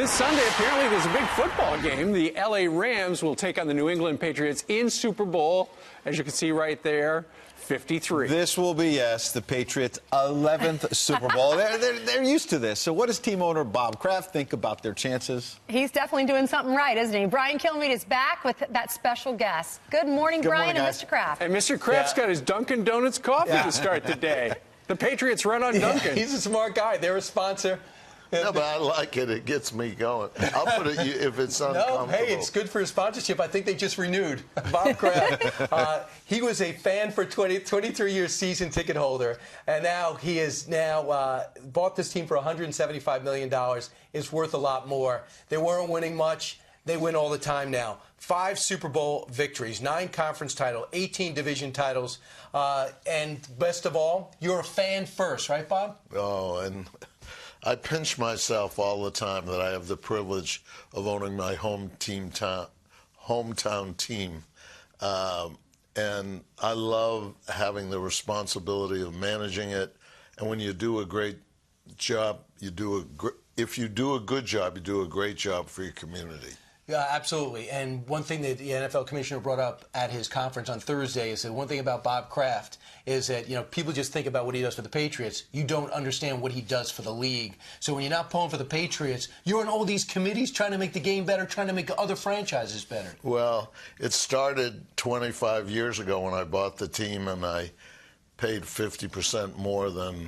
this Sunday, apparently there's a big football game. The L.A. Rams will take on the New England Patriots in Super Bowl, as you can see right there, 53. This will be, yes, the Patriots' 11th Super Bowl. They're used to this. So what does team owner Bob Kraft think about their chances? He's definitely doing something right, isn't he? Brian Kilmeade is back with that special guest. Good morning, Brian and Mr. Kraft. And Mr. Kraft's got his Dunkin' Donuts coffee to start the day. The Patriots run on Dunkin'. He's a smart guy. They're a sponsor. No, but I like it. It gets me going. I'll put it if it's uncomfortable. No, hey, it's good for his sponsorship. I think they just renewed. Bob Kraft. He was a fan for 23 years, season ticket holder, and now he has bought this team for $175 million. It's worth a lot more. They weren't winning much. They win all the time now. 5 Super Bowl victories, 9 conference titles, 18 division titles, and best of all, you're a fan first, right, Bob? Oh, and I pinch myself all the time that I have the privilege of owning my hometown team. And I love having the responsibility of managing it. And when you do a great job, if you do a good job, you do a great job for your community. Yeah, absolutely. And one thing that the NFL commissioner brought up at his conference on Thursday is that one thing about Bob Kraft is that, people just think about what he does for the Patriots. You don't understand what he does for the league. So when you're not pulling for the Patriots, you're in all these committees trying to make the game better, trying to make other franchises better. Well, it started 25 years ago when I bought the team, and I paid 50% more than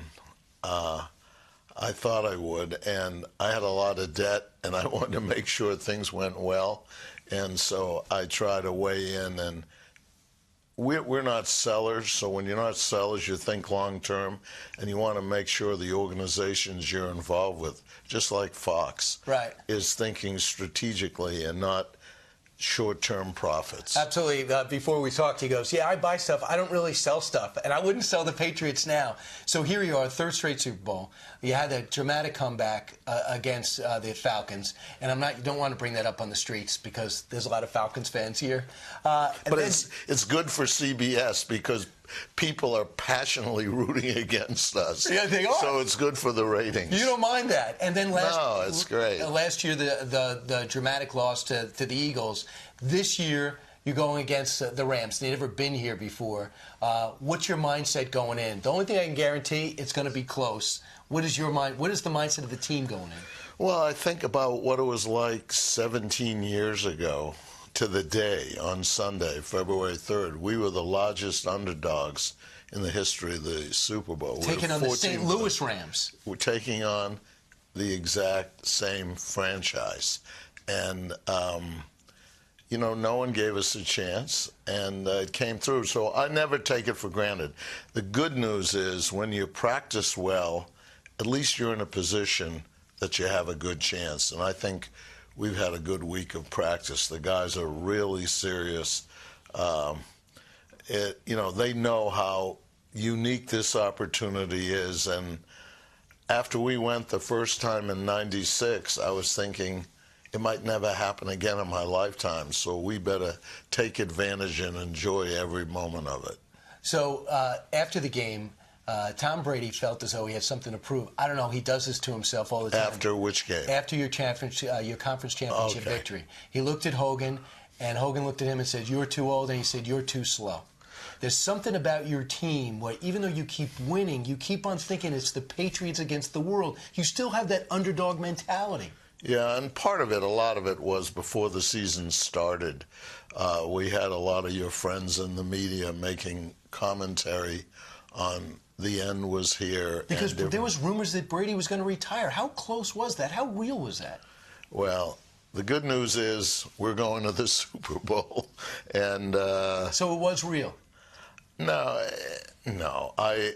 I thought I would, and I had a lot of debt, and I wanted to make sure things went well, and so I try to weigh in. And we're not sellers, so when you're not sellers, you think long-term, and you want to make sure the organizations you're involved with, just like Fox, right, is thinking strategically and not short-term profits. Absolutely. Before we talked, he goes, yeah, I buy stuff. I don't really sell stuff. And I wouldn't sell the Patriots now. So here you are, third straight Super Bowl. You had that dramatic comeback against the Falcons. And you don't want to bring that up on the streets because there's a lot of Falcons fans here. But it's good for CBS because people are passionately rooting against us. Yeah, they are. So it's good for the ratings. You don't mind that. And then no, it's great. Last year, the dramatic loss to the Eagles. This year, you're going against the Rams. They've never been here before. What's your mindset going in? The only thing I can guarantee, it's going to be close. What is your mind? What is the mindset of the team going in? Well, I think about what it was like 17 years ago to the day on Sunday, February 3rd. We were the largest underdogs in the history of the Super Bowl. Taking on the St. Louis Rams. We're taking on the exact same franchise. And, no one gave us a chance, and it came through. So I never take it for granted. The good news is when you practice well, at least you're in a position that you have a good chance. And I think we've had a good week of practice. The guys are really serious. They know how unique this opportunity is. And after we went the first time in '96, I was thinking it might never happen again in my lifetime. So we better take advantage and enjoy every moment of it. So after the game, Tom Brady felt as though he had something to prove. I don't know. He does this to himself all the time. After which game? After your conference championship victory. He looked at Hogan, and Hogan looked at him and said, "You're too old," and he said, "You're too slow." There's something about your team where even though you keep winning, you keep on thinking it's the Patriots against the world. You still have that underdog mentality. Yeah, and part of it, a lot of it was before the season started. We had a lot of your friends in the media making commentary on the end was here. Because there was rumors that Brady was going to retire. How close was that? How real was that? Well, the good news is we're going to the Super Bowl. And so it was real? No. I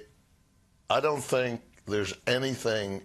don't think there's anything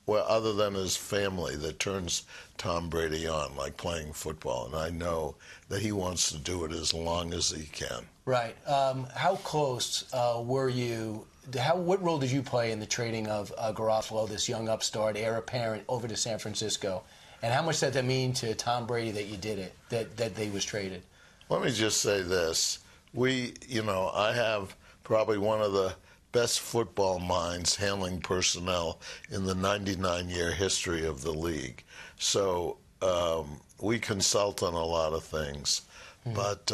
other than his family that turns Tom Brady on, like playing football. And I know that he wants to do it as long as he can. Right. How close were you? What role did you play in the trading of Garofalo, this young upstart, heir apparent, over to San Francisco? And how much did that mean to Tom Brady that you did it, that they was traded? Let me just say this. I have probably one of the best football minds handling personnel in the 99-year history of the league. So we consult on a lot of things, but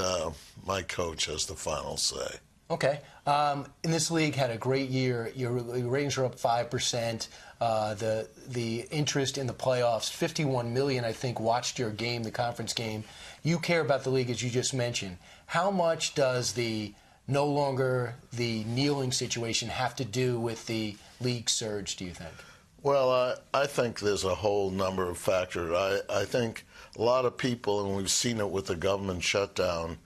my coach has the final say. Okay. In this league, had a great year. Your ratings are up 5%. The interest in the playoffs, 51 million, I think, watched your game, the conference game. You care about the league, as you just mentioned. How much does the no longer the kneeling situation have to do with the league surge, do you think? Well, I think there's a whole number of factors. I think a lot of people, and we've seen it with the government shutdown,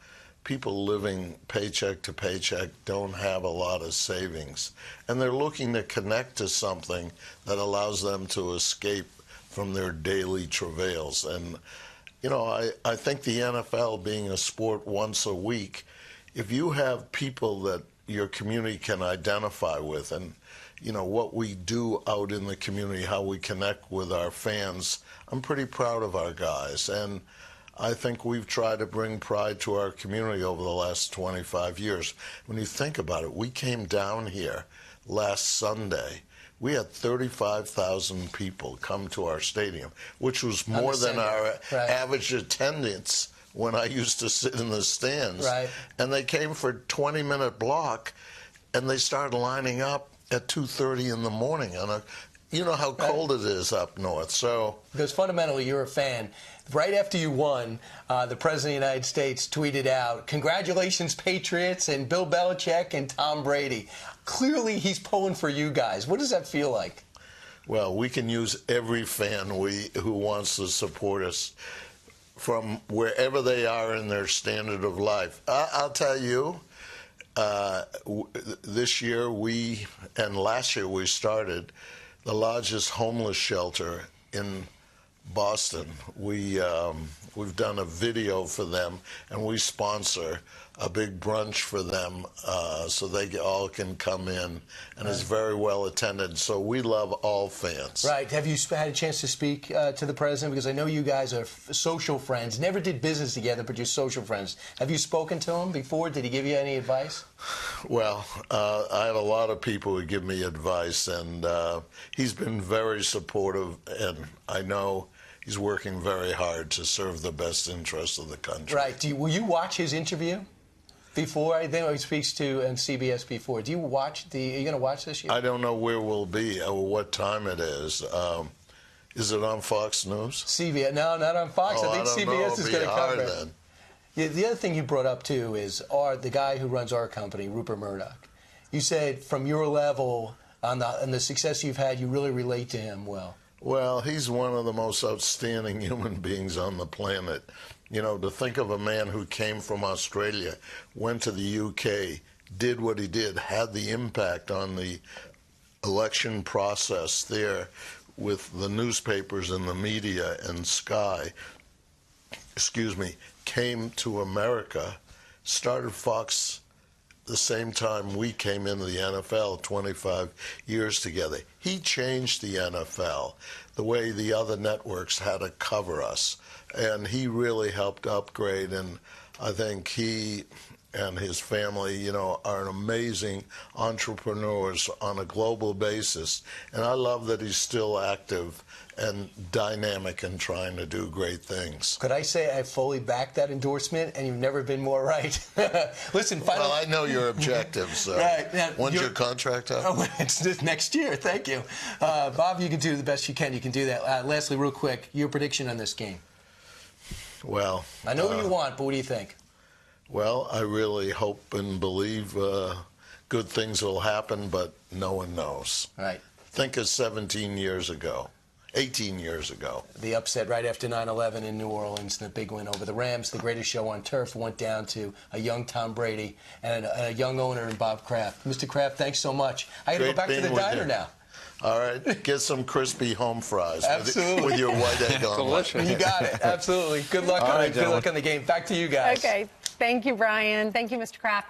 people living paycheck to paycheck don't have a lot of savings. And they're looking to connect to something that allows them to escape from their daily travails. And, you know, I think the NFL being a sport once a week, if you have people that your community can identify with, and you know what we do out in the community, how we connect with our fans, I'm pretty proud of our guys, and I think we've tried to bring pride to our community over the last 25 years. When you think about it, we came down here last Sunday. We had 35,000 people come to our stadium, which was more than our average attendance when I used to sit in the stands. Right. And they came for a 20-minute block, and they started lining up at 2:30 in the morning. You know how cold it is up north. So because fundamentally, you're a fan. Right after you won, the President of the United States tweeted out, "Congratulations, Patriots, and Bill Belichick and Tom Brady." Clearly, he's pulling for you guys. What does that feel like? Well, we can use every fan who wants to support us, from wherever they are in their standard of life. I'll tell you, this year and last year we started the largest homeless shelter in Boston. We've done a video for them, and we sponsor a big brunch for them so they all can come in, and it's very well attended. So we love all fans. Right. Have you had a chance to speak to the president? Because I know you guys are social friends. Never did business together, but you're social friends. Have you spoken to him before? Did he give you any advice? Well, I have a lot of people who give me advice, and he's been very supportive, and I know he's working very hard to serve the best interests of the country. Right. Will you watch his interview before? I think he speaks to CBS before. Do you watch are you going to watch this year? I don't know where we'll be or what time it is. Is it on Fox News? CBS? No, not on Fox. Oh, I think CBS is going to cover it. Then. Yeah, the other thing you brought up, too, is the guy who runs our company, Rupert Murdoch. You said from your level, on the success you've had, you really relate to him well. Well, he's one of the most outstanding human beings on the planet. You know, to think of a man who came from Australia, went to the UK, did what he did, had the impact on the election process there with the newspapers and the media and Sky, came to America, started Fox the same time we came into the NFL 25 years together. He changed the NFL the way the other networks had to cover us, and he really helped upgrade, and I think he and his family, you know, are amazing entrepreneurs on a global basis, and I love that he's still active and dynamic and trying to do great things. Could I say I fully back that endorsement, and you've never been more right? Listen, finally. Well, I know your objectives. So right. Now, when's your contract up? Oh, it's this next year. Thank you. Bob, you can do the best you can. You can do that. Lastly, real quick, your prediction on this game. Well, I know what you want, but what do you think? Well, I really hope and believe good things will happen, but no one knows. Right. Think of 17 years ago. 18 years ago. The upset right after 9/11 in New Orleans, the big win over the Rams, the greatest show on turf, went down to a young Tom Brady and a young owner in Bob Kraft. Mr. Kraft, thanks so much. I got to go back to the diner now. All right, get some crispy home fries Absolutely. with your white egg on. Delicious. You got it. Absolutely. Good luck on it. Good luck on the game. Back to you guys. Okay. Thank you, Brian. Thank you, Mr. Kraft.